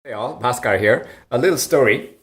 Hey all, Bhaskar here. A little story.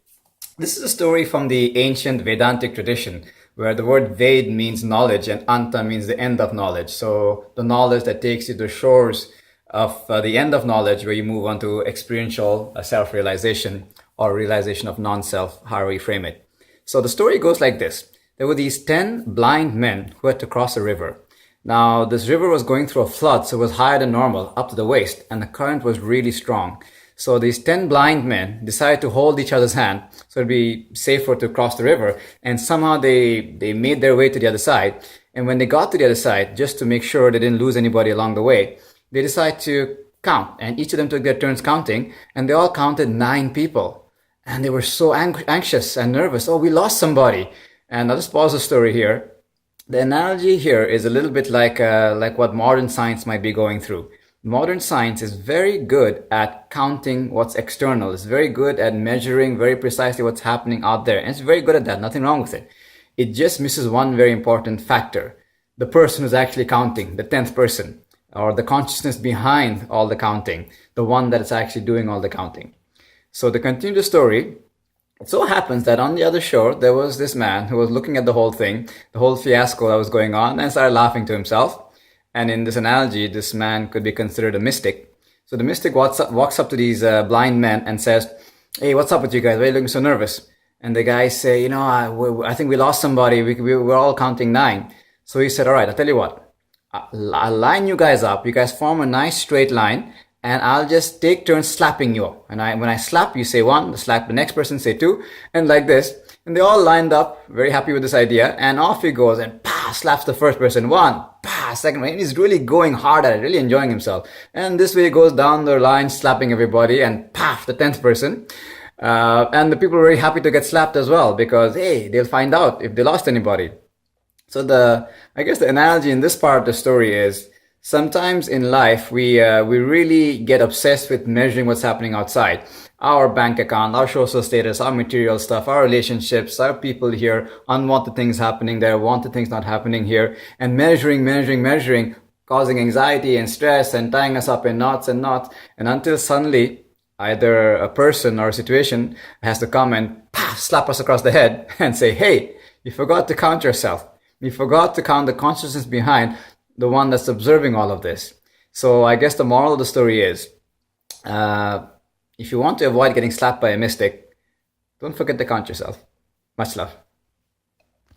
This is a story from the ancient Vedantic tradition, where the word Ved means knowledge and Anta means the end of knowledge. So the knowledge that takes you to the shores of the end of knowledge, where you move on to experiential self-realization or realization of non-self, however you frame it. So the story goes like this. There were these 10 blind men who had to cross a river. Now, this river was going through a flood, so it was higher than normal, up to the waist, and the current was really strong. So these 10 blind men decided to hold each other's hand so it'd be safer to cross the river. And somehow they made their way to the other side. And when they got to the other side, just to make sure they didn't lose anybody along the way, they decided to count. And each of them took their turns counting, and they all counted 9 people. And they were so anxious and nervous. Oh, we lost somebody. And I'll just pause the story here. The analogy here is a little bit like what modern science might be going through. Modern science is very good at counting what's external. It's very good at measuring very precisely what's happening out there. And it's very good at that. Nothing wrong with it. It just misses one very important factor. The person who's actually counting, the 10th person, or the consciousness behind all the counting, the one that is actually doing all the counting. So to continue the story, it so happens that on the other shore, there was this man who was looking at the whole thing, the whole fiasco that was going on, and started laughing to himself. And in this analogy, this man could be considered a mystic. So the mystic walks up to these blind men and says, "Hey, what's up with you guys? Why are you looking so nervous?" And the guys say, I think we lost somebody. We're all counting 9. So he said, "All right, I'll tell you what. I'll line you guys up. You guys form a nice straight line. And I'll just take turns slapping you. And when I slap, you say 1, slap the next person, say 2, and like this. And they all lined up, very happy with this idea, and off he goes and slaps the first person, 1, second one. And he's really going hard at it, really enjoying himself. And this way he goes down the line, slapping everybody, and the 10th person. And the people are very happy to get slapped as well, because hey, they'll find out if they lost anybody. So I guess the analogy in this part of the story is, sometimes in life, we really get obsessed with measuring what's happening outside. Our bank account, our social status, our material stuff, our relationships, our people here, unwanted things happening there, wanted things not happening here, and measuring, causing anxiety and stress and tying us up in knots and knots, and until suddenly either a person or a situation has to come and slap us across the head and say, "Hey, you forgot to count yourself. You forgot to count the consciousness behind the one that's observing all of this." So I guess the moral of the story is, if you want to avoid getting slapped by a mystic, don't forget to count yourself. Much love.